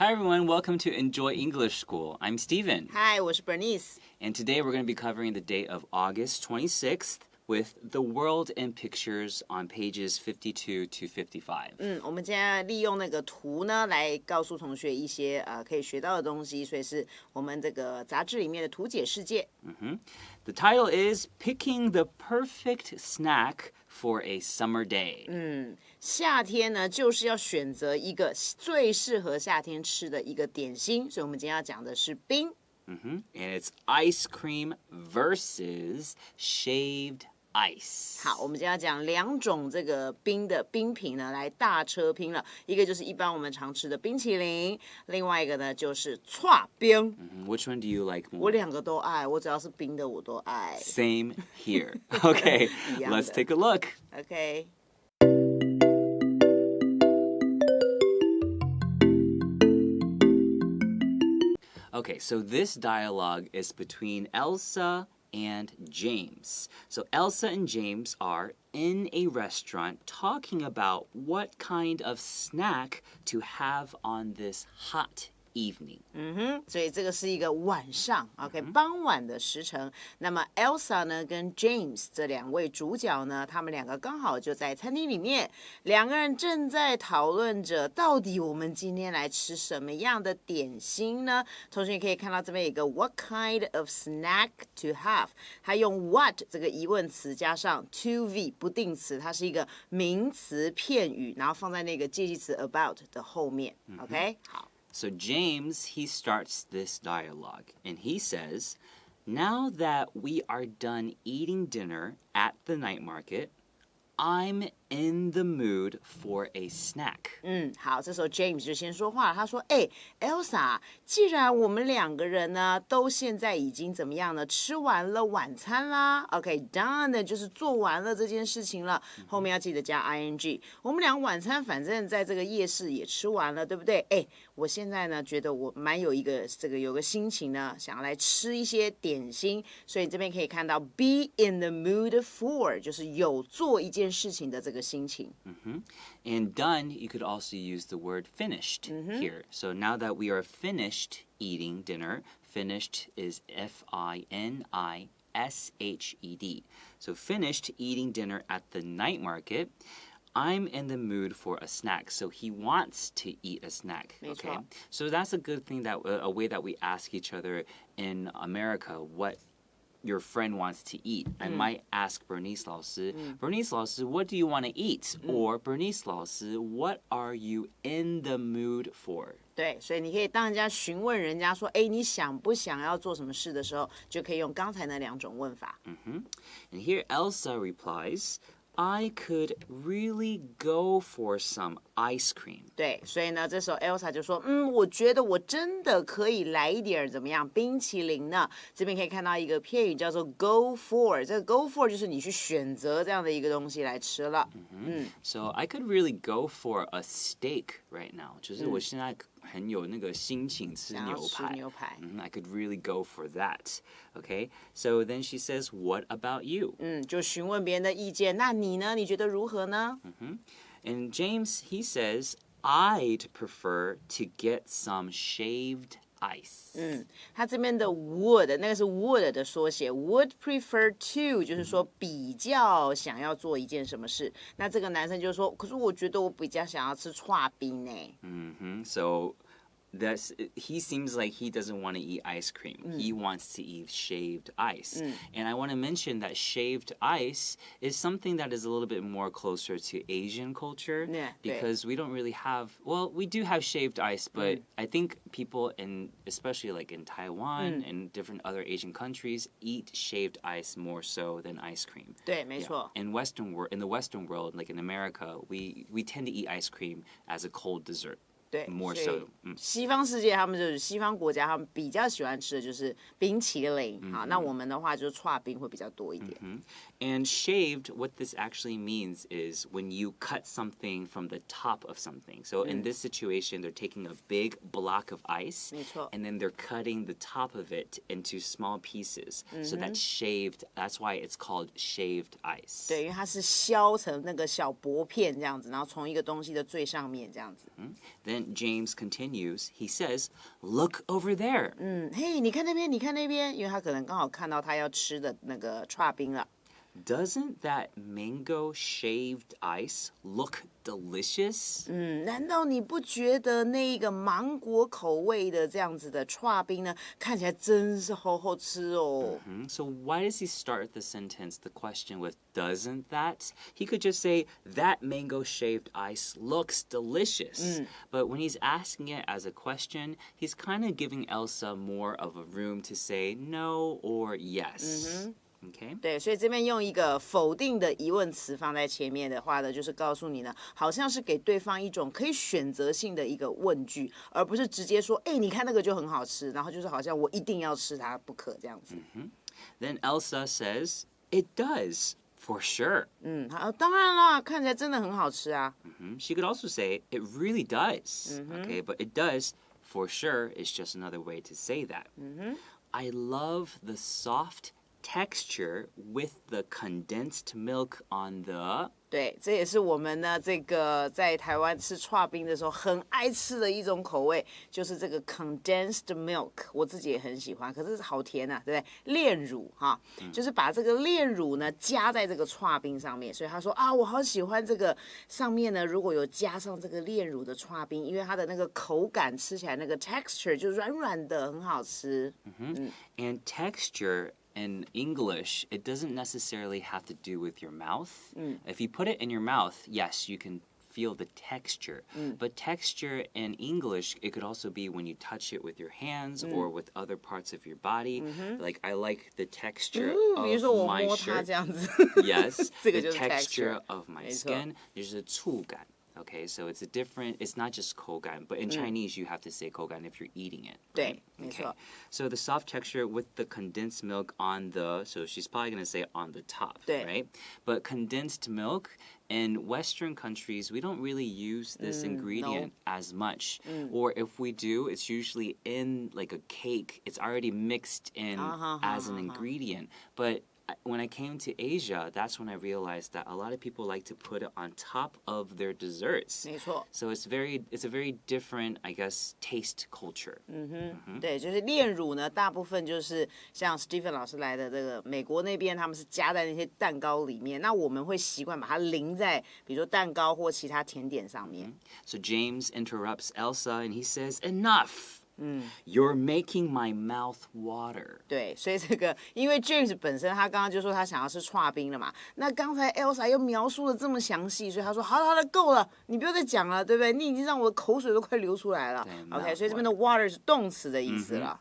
Hi everyone, welcome to Enjoy English School. I'm Steven. Hi, 我是 Bernice. And today we're going to be covering the date of August 26th with the world in pictures on pages 52 to 55. 我们今天利用那个图呢，来告诉同学一些可以学到的东西，所以是我们这个杂志里面的图解世界。The title is Picking the Perfect Snack for a Summer Day. 夏天呢，就是要选择一个最适合夏天吃的一个点心，所以我们今天要讲的是冰。And it's ice cream versus shaved ice. 好，我们今天要讲两种这个冰的冰品呢，来大车拼了。一个就是一般我们常吃的冰淇淋，另外一个呢就是剉冰。Which one do you like more? 我两个都爱，我只要是冰的我都爱。Same here. Okay, let's take a look. OK。Okay, so this dialogue is between Elsa and James. So Elsa and James are in a restaurant talking about what kind of snack to have on this hot evening. 所以这个是一个晚上 ，OK， 傍晚的时辰。那么 Elsa 呢跟 James 这两位主角呢，他们两个刚好就在餐厅里面，两个人正在讨论着，到底我们今天来吃什么样的点心呢？同学可以看到这边有一个 What kind of snack to have？ 它用 what 这个疑问词加上 to be 不定词，它是一个名词片语，然后放在那个介系词 about 的后面。OK， 好。So James, he starts this dialogue, and he says, "Now that we are done eating dinner at the night market, I'm in the mood for a snack." 好，这时候 James 就先说话了，他说：“Elsa， 既然我们两个人呢都现在已经怎么样呢？吃完了晚餐啦 ，OK，done 呢就是做完了这件事情了，后面要记得加 ing。我们俩晚餐反正在这个夜市也吃完了，对不对？我现在呢觉得我蛮有一个有个心情呢，想要来吃一些点心，所以这边可以看到 be in the mood for 就是有做一件事情的这个心情。And done, you could also use the word finished here. So now that we are finished eating dinner, finished is F-I-N-I-S-H-E-D. So finished eating dinner at the night market. I'm in the mood for a snack. So he wants to eat a snack. Okay. So that's a good thing that a way that we ask each other in America what your friend wants to eat. I might ask Bernice 老师, Bernice 老师, what do you want to eat? Or Bernice 老师, what are you in the mood for? 对，所以你可以当人家询问人家说，你想不想要做什么事的时候，就可以用刚才那两种问法。And here Elsa replies, I could really go for some ice cream. 对，所以呢，这时候 Elsa 就说，我觉得我真的可以来一点怎么样冰淇淋呢？这边可以看到一个片语叫做 go for， 这个 go for 就是你去选择这样的一个东西来吃了。So I could really go for a steak right now. 就是我现在很有那个心情吃牛排。想要吃牛排。I could really go for that. Okay? So then she says, what about you? 就询问别人的意见。那你呢？你觉得如何呢And James, he says, I'd prefer to get some shaved ice. 他这边的 would 那个是 would 的缩写 would prefer to 就是说比较想要做一件什么事。那这个男生就说，可是我觉得我比较想要吃剉冰呢。So he seems like he doesn't want to eat ice cream. He wants to eat shaved ice. And I want to mention that shaved ice is something that is a little bit more closer to Asian culture because we don't really have, well, we do have shaved ice, but I think people especially like in Taiwan and different other Asian countries eat shaved ice more so than ice cream. 对，没错。In the Western world, like in America, we tend to eat ice cream as a cold dessert. 对， more 所以 so. 西方世界他们就是西方国家，他们比较喜欢吃的就是冰淇淋。好，那我们的话就是剉冰会比较多一点。And shaved, what this actually means is when you cut something from the top of something. So in this situation, they're taking a big block of ice, 没错。 and then they're cutting the top of it into small pieces. So that's shaved. That's why it's called shaved ice. 对，因为它是削成那个小薄片这样子，然后从一个东西的最上面这样子。Then then James continues. He says, "Look over there." 嘿，你看那边，你看那边，因为他可能刚好看到他要吃的那个刨冰了。Doesn't that mango shaved ice look delicious? 难道你不觉得那个芒果口味的这样子的刨冰呢，看起来真是好好吃哦So why does he start the sentence, the question with doesn't that? He could just say, that mango shaved ice looks delicious. But when he's asking it as a question, he's kind of giving Elsa more of a room to say no or yes.Okay. 对，所以这边用一个否定的疑问词放在前面的话呢，就是告诉你呢，好像是给对方一种可以选择性的一个问句，而不是直接说，哎，你看那个就很好吃，然后就是好像我一定要吃它不可这样子。Then Elsa says, "It does, for sure." 好，当然啦，看起来真的很好吃啊。She could also say, "It really does." Okay, but it does, for sure, is just another way to say that. I love the soft texture with the condensed milk on the 对，这也是我们呢这个在台湾吃刨冰的时候很爱吃的一种口味，就是这个 condensed milk， 我自己也很喜欢，可是好甜啊，对不对？炼乳哈，就是把这个炼乳呢加在这个刨冰上面，所以他说啊，我好喜欢这个上面呢如果有加上这个炼乳的刨冰，因为它的那个口感吃起来那个 texture 就软软的，很好吃。And texture,In English, it doesn't necessarily have to do with your mouth. If you put it in your mouth, yes, you can feel the texture. But texture in English, it could also be when you touch it with your hands or with other parts of your body. Like, I like the texture of 比如说我 my 摸它 shirt. 这样子 Yes, 这个 the 就是 texture of my 没错 skin. 就是触感. Okay, so it's a different, it's not just kogan, but in Chinese you have to say kogan if you're eating it. 对， Right? 没错。 So the soft texture with the condensed milk on the, so she's probably going to say on the top, 对 right? But condensed milk, in Western countries, we don't really use this ingredient as much. Or if we do, it's usually in like a cake. It's already mixed in as an ingredient. But when I came to Asia, that's when I realized that a lot of people like to put it on top of their desserts. 没错。 So it's a very different, I guess, taste culture. 对，就是炼乳呢，大部分就是像 Stephen 老师来的这个美国那边，他们是加在那些蛋糕里面，那我们会习惯把它淋在比如说蛋糕或其他甜点上面。So James interrupts Elsa and he says, "Enough! You're making my mouth water." 对，所以这个因为 James 本身他刚刚就说他想要吃刨冰了嘛，那刚才 Elsa 又描述的这么详细，所以他说好了好了够了，你不要再讲了，对不对？你已经让我的口水都快流出来了。OK， 所以这边的 water 是动词的意思了。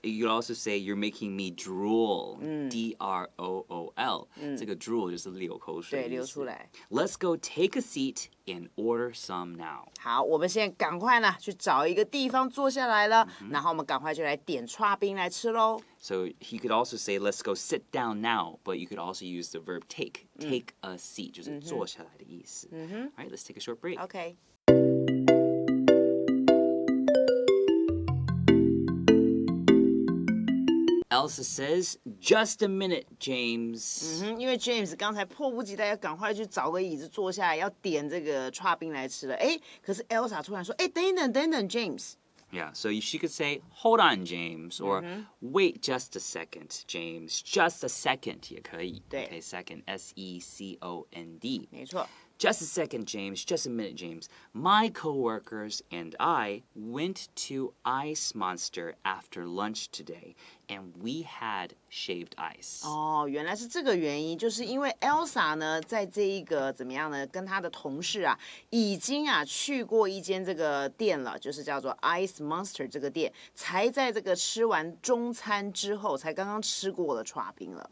You could also say you're making me drool. D-R-O-O-L. 这个 drool 就是流口水。对，流出来。Let's go take a seat and order some now. 好，我们现在赶快呢去找一个地方坐下来了，然后我们赶快就来点刨冰来吃喽。So he could also say, let's go sit down now, but you could also use the verb take. Take a seat, 就是坐下来的意思。All right, let's take a short break. OK。Elsa says, "Just a minute, James." 因为 James 刚才迫不及待要赶快去找个椅子坐下来，要点这个刨冰来吃了。哎，可是 Elsa 突然说，哎，等一等，等等 ，James。Yeah, so she could say, "Hold on, James," or "Wait just a second, James." Just a second 也可以。对。Okay, second, S-E-C-O-N-D. 没错。Just a second, James. Just a minute, James. My coworkers and I went to Ice Monster after lunch today, and we had shaved ice. 哦，原来是这个原因，就是因为 Elsa 呢，在这一个怎么样呢，跟她的同事啊，已经啊去过一间这个店了，就是叫做 Ice Monster 这个店，才在这个吃完中餐之后，才刚刚吃过了刨冰了。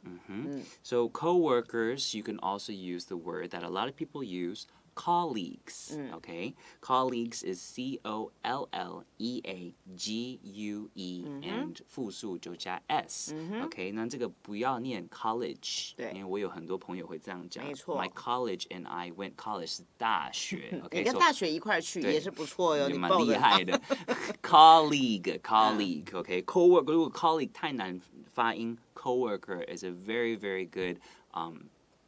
So coworkers, you can also use the word that a lot of people use, colleagues. Okay, colleagues is C-O-L-L-E-A-G-U-E, and 复数就加 s. Okay, 那这个不要念 college， 因为我有很多朋友会这样讲。没错。My college and I went college 是大学。Okay, 你跟大学一块去也是不错哟，也蛮你报厉害的。colleague, okay, coworker. 如果 colleague 太难发音，coworker is a very, very good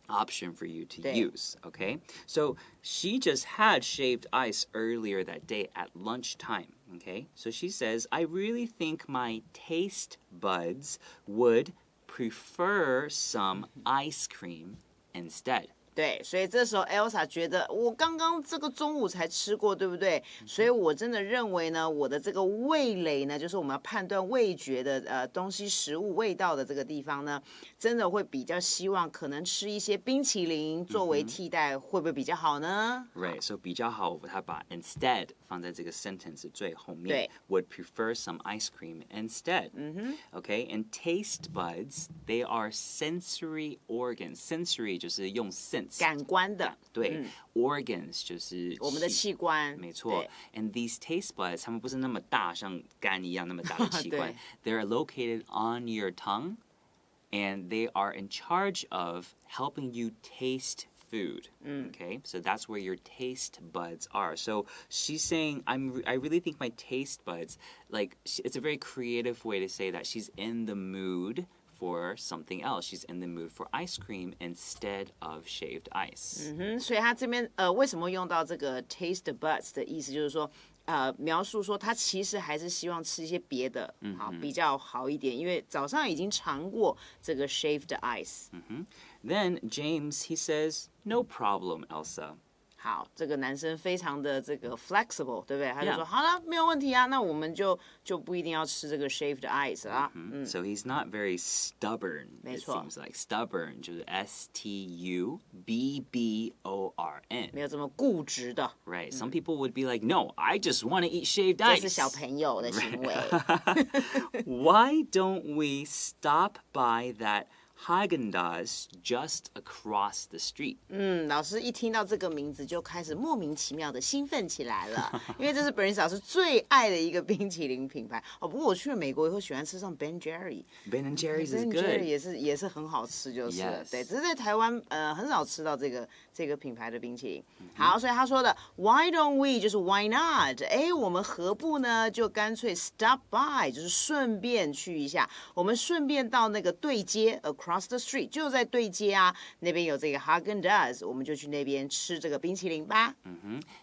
option for you to use, okay? So she just had shaved ice earlier that day at lunchtime, okay? So she says, I really think my taste buds would prefer some ice cream instead. 对，所以这时候 Elsa 觉得我刚刚这个中午才吃过，对不对？所以我真的认为呢，我的这个味蕾呢，就是我们要判断味觉的东西、食物味道的这个地方呢，真的会比较希望可能吃一些冰淇淋作为替代，会不会比较好呢 Right, so 比较好，他把 instead 放在这个 sentence 最后面。对 Would prefer some ice cream instead. Okay, and taste buds, they are sensory organs. Sensory 就是用 sense. 感官的，对，organs 就是我们的器官，没错。And these taste buds，它们不是那么大，像肝一样那么大的器官。They're located on your tongue, and they are in charge of helping you taste food. Okay, so that's where your taste buds are. So she's saying, I really think my taste buds, like it's a very creative way to say that she's in the mood.For something else, she's in the mood for ice cream instead of shaved ice. 所以他这边为什么用到这个 taste buds 的意思，就是说描述说他其实还是希望吃一些别的，好比较好一点，因为早上已经尝过这个 shaved ice。Then James he says, "No problem, Elsa." 好，这个男生非常的这个 flexible， 对不对？他就说好了，没有问题啊，那我们就不一定要吃这个 shaved ice 啦。So he's not very stubborn. 没错 It seems like stubborn 就是 S-T-U-B-B-O-R-N. 没有这么固执的。Right. Some people would be like, "No, I just want to eat shaved 这 ice." 是小朋友的行为。Why don't we stop by that Haagen-Dazs just across the street? 老师一听到这个名字就开始莫名其妙的兴奋起来了，因为这是 Bernice 老师最爱的一个冰淇淋品牌。不过我去了美国以后喜欢吃上 Ben Jerry。Ben and Jerry's is good， 也是很好吃，就是了。对，只是在台湾很少吃到这个品牌的冰淇淋。好，所以他说的 Why don't we 就是 Why not？ 我们何不呢？就干脆 stop by， 就是顺便去一下。我们顺便到那个对街 across the street， 就在对街啊，那边有这个 Haagen-Dazs， 我们就去那边吃这个冰淇淋吧。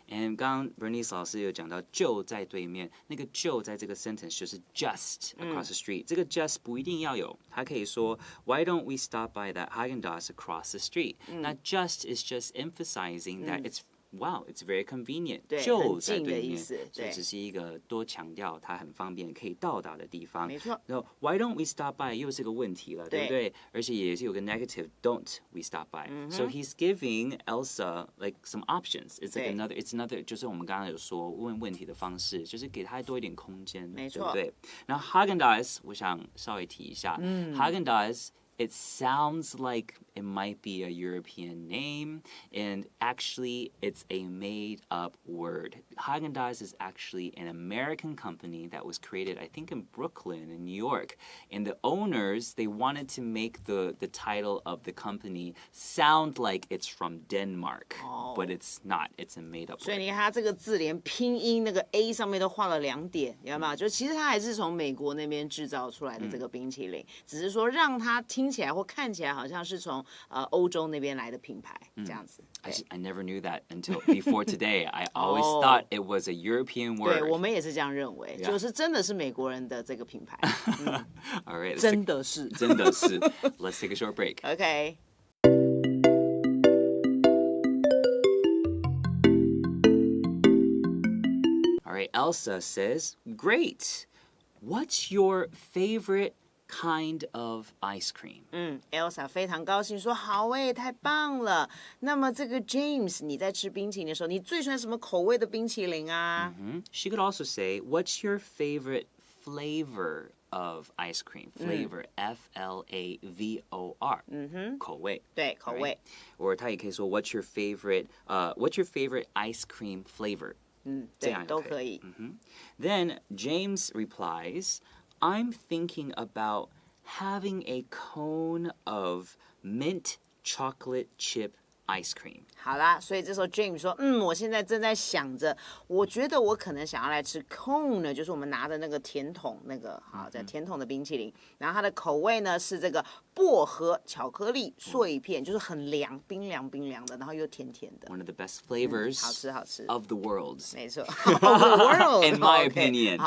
And 刚刚 Bernice 老师有讲到就在对面，那个就在这个 sentence 就是 just across the street。这个 just 不一定要有，它可以说 Why don't we stop by that Haagen-Dazs across the street？那 just is just emphasizing that it's。Wow, it's very convenient. 就在对面，所以只是一个多强调它很方便可以到达的地方。没错。然后 Why don't we stop by 又是个问题了，对不对？而且也是有个 negative. Don't we stop by? So he's giving Elsa like some options. It's like it's another. 就是我们刚刚有说问题的方式，就是给他多一点空间，没错，对不对？然后 Haagen-Dazs 我想稍微提一下，Haagen-Dazs。It sounds like it might be a European name, and actually it's a made-up word. Haagen-Dazs is actually an American company that was created, I think, in Brooklyn, in New York. And the owners, they wanted to make the title of the company sound like it's from Denmark, but it's not. It's a made-up word. 所以你看它这个字连拼音那个 A 上面都画了2点，有没有？就其实它还是从美国那边制造出来的这个冰淇淋，只是说让它听起来或看起来好像是从欧洲那边来的品牌这样子。I never knew that until before today. I always thought it was a European word. 对，我们也是这样認為，就是真的是美國人的這個品牌。All right, 真的是，真的是。Let's take a short break. Okay. All right, Elsa says, "Great. What's your favorite kind of ice cream?" Elsa 非常高興說好誒，太棒了。那麼這個 James， 你在吃冰淇淋的時候，你最喜歡什麼口味的冰淇淋啊？She could also say, "What's your favorite flavor of ice cream?" Flavor, F-L-A-V-O-R. 口味。對，口味。Or 她也可以說 What's your favorite ice cream flavor?對，都可以。Then James replies,I'm thinking about having a cone of mint chocolate chip ice cream. 好啦，所以这时候 James 说，我现在正在想着，我觉得我可能想要来吃 cone 呢，就是我们拿的那个甜筒那个，好，叫甜筒的冰淇淋，然后它的口味呢是这个薄荷巧克力碎片，就是很凉，冰凉的，然后又甜甜的。One of the best flavors 好吃 of the world. 没错 of the world. In my Okay. opinion,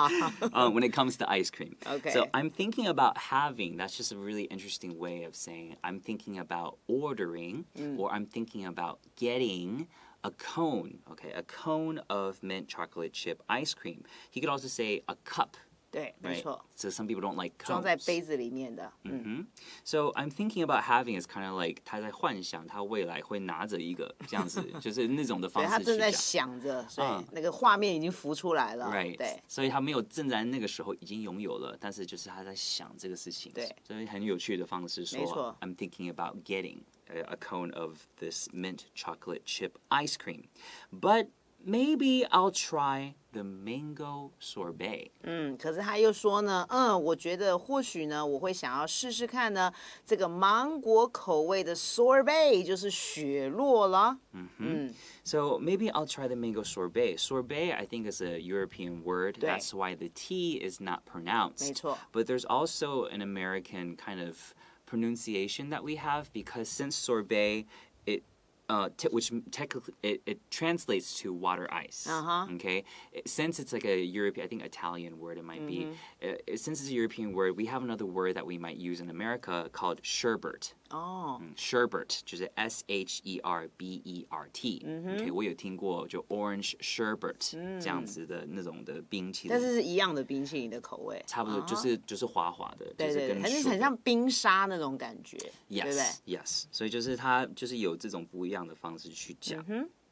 when it comes to ice cream. Okay. So I'm thinking about having, that's just a really interesting way of saying I'm thinking about ordering or I'm thinking about getting a cone, okay, a cone of mint chocolate chip ice cream. He could also say a cup. 对，没 Right? 错， So some people don't like 装在 cones. 杯子里面的。So I'm thinking about having is kind of like 他在幻想他未来会拿着一个这样子，就是那种的方对，他式正在去讲。想着，所以那个画面已经浮出来了。Right. 对，所以他没有正在那个时候已经拥有了，但是就是他在想这个事情。对，所以很有趣的方式没错说 I'm thinking about getting a cone of this mint chocolate chip ice cream. But maybe I'll try the mango sorbet. 可是他又说呢，我觉得或许呢，我会想要试试看呢，这个芒果口味的 sorbet 就是雪落了。So maybe I'll try the mango sorbet. Sorbet, I think, is a European word. 对 That's why the T is not pronounced. 没错 But there's also an American kind of pronunciation that we have because since sorbet, which technically it translates to water ice. Okay, since it's like a European, I think Italian word it might be. Since it's a European word, we have another word that we might use in America called sherbet. 哦， Sherbet 就是 sherbet. OK， 我有听过就 orange sherbet 这样子的那种的冰淇淋，但是是一样的冰淇淋的口味。差不多就是滑滑的，对对对，就是跟很像冰沙那种感觉，对不对？ Yes. 所以就是它就是有这种不一样的方式去讲。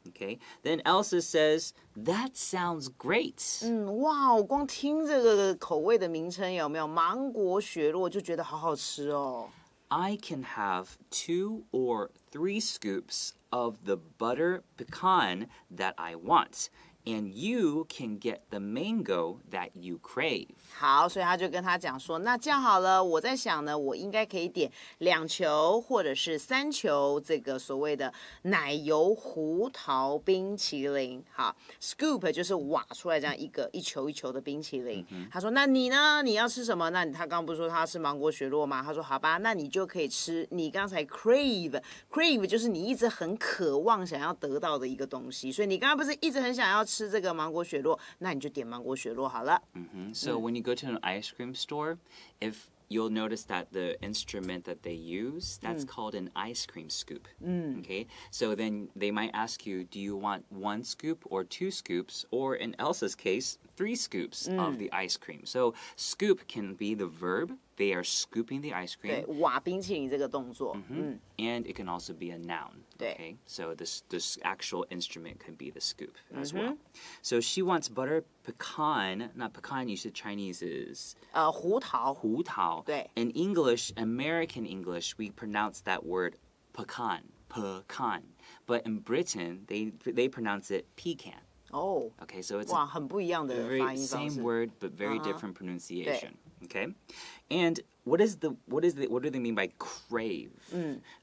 Okay. Then Elsa says, "That sounds great." 哇，我光听这个口味的名称有没有芒果雪落就觉得好好吃哦。I can have 2 or 3 scoops of the butter pecan that I want, and you can get the mango that you crave. 好，所以他就跟他讲说，那这样好了，我在想呢，我应该可以点2球或者是3球这个所谓的奶油胡桃冰淇淋。好 ，scoop 就是挖出来这样一球一球的冰淇淋。他说，那你呢？你要吃什么？那他刚刚不是说他是芒果雪落吗？他说，好吧，那你就可以吃你刚才 crave 就是你一直很渴望想要得到的一个东西。所以你刚刚不是一直很想要吃这个芒果雪落，那你就点芒果雪落好了。So when you go to an ice cream store, if you'll notice that the instrument that they use, that's called an ice cream scoop. Okay? So then they might ask you, do you want 1 scoop or 2 scoops, or in Elsa's case, 3 scoops of the ice cream. So scoop can be the verb. They are scooping the ice 对 cream. 挖冰淇淋这个动作。And it can also be a noun. 对 Okay? So this actual instrument can be the scoop as well. So she wants butter pecan. Not pecan, you said Chinese is 胡桃。胡桃. 对 In English, American English, we pronounce that word pecan. Pecan. But in Britain, they pronounce it pecan. 哦， Okay, so it's 哇，很不一样的 very 发音方 same 式。 word but very different pronunciation. Okay, and what do they mean by crave?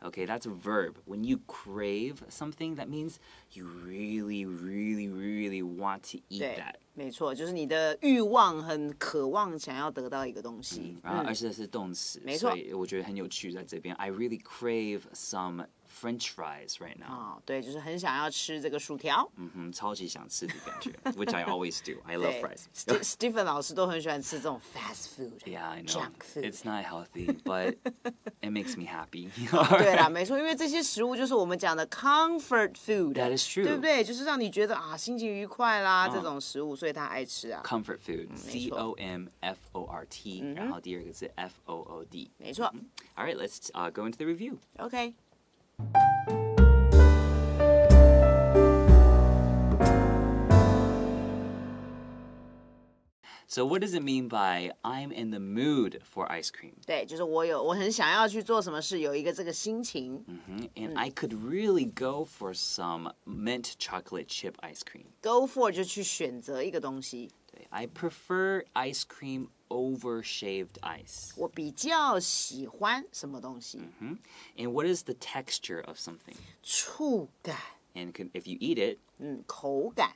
Okay, that's a verb. When you crave something, that means you really, really, really want to eat 对 that. 没错，就是你的欲望很渴望想要得到一个东西。而且是动词，没错。所以我觉得很有趣在这边。I really crave some French fries right now. 哦，对，就是很想要吃这个薯条。超级想吃的感觉 which I always do. I love 对 fries. Stephen 老师都很喜欢吃这种 fast food。 Yeah, I know. Junk food。 It's not healthy, but it makes me happy. 对啦，没错，因为这些食物就是我们讲的 comfort food。 That is true. 对不对？就是让你觉得啊心情愉快啦，这种食物，所以他爱吃啊。 Comfort food. 没错。 COMFORT. 然后第二个是 FOOD. 没错。 All right, let's go into the review. OK。So what does it mean by I'm in the mood for ice cream? 对，就是我很想要去做什么事，有一个这个心情。And I could really go for some mint chocolate chip ice cream. Go for 就去选择一个东西。对对 I prefer ice cream over shaved ice. 我比较喜欢什么东西？ And what is the texture of something? 触感， And if you eat it, 口感。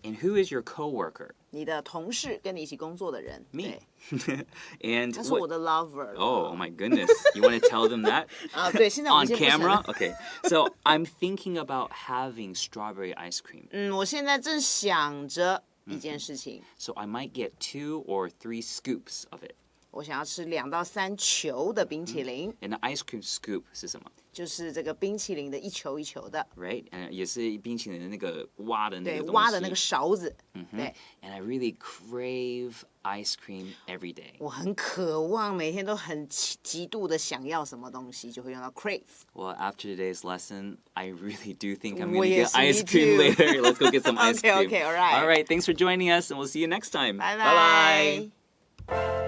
and who is your coworker? 你的同事跟你一起工作的人 Me. 对 And 他是我的 lover。 Oh my goodness. You want to tell them that? 对，现在我们 On 先不承认 camera? Okay. So I'm thinking about having strawberry ice cream. 我现在正想着一件事情， So I might get 2 or 3 scoops of it. 我想要吃2到3球的冰淇淋， And the ice cream scoop 是什么？就是这个冰淇淋的一球一球的， Right? And 也是冰淇淋的那个挖的那对，个东西。挖的那个勺子，对， And I really crave ice cream every day. 我很渴望每天都很极度的想要什么东西，就会用到 crave。 Well, after today's lesson, I really do think I'm 我 going to 也 get 是 ice me cream too. later. Let's go get some ice cream. Okay, all right. All right, thanks for joining us, and we'll see you next time. 拜 Bye-bye. 拜。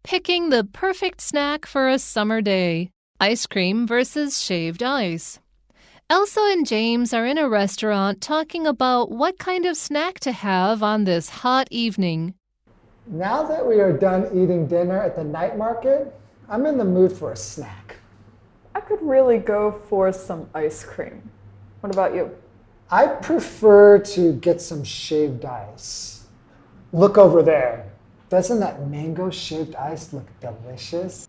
Picking the perfect snack for a summer day. Ice cream versus shaved ice. Elsa and James are in a restaurant talking about what kind of snack to have on this hot evening. Now that we are done eating dinner at the night market, I'm in the mood for a snack. I could really go for some ice cream. What about you? I prefer to get some shaved ice. Look over there. Doesn't that mango shaved ice look delicious?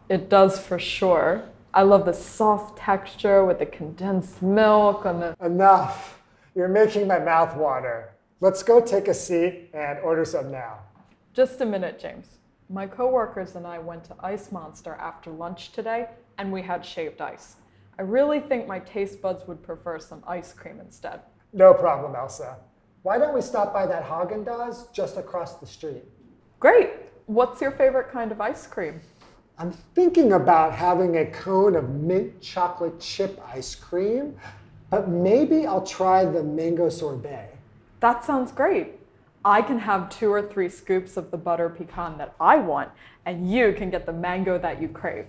It does for sure. I love the soft texture with the condensed milk and the... Enough. You're making my mouth water. Let's go take a seat and order some now. Just a minute, James. My coworkers and I went to Ice Monster after lunch today, and we had shaved ice. I really think my taste buds would prefer some ice cream instead. No problem, Elsa. Why don't we stop by that Haagen-Dazs just across the street? Great! What's your favorite kind of ice cream? I'm thinking about having a cone of mint chocolate chip ice cream, but maybe I'll try the mango sorbet. That sounds great. I can have 2 or 3 scoops of the butter pecan that I want, and you can get the mango that you crave.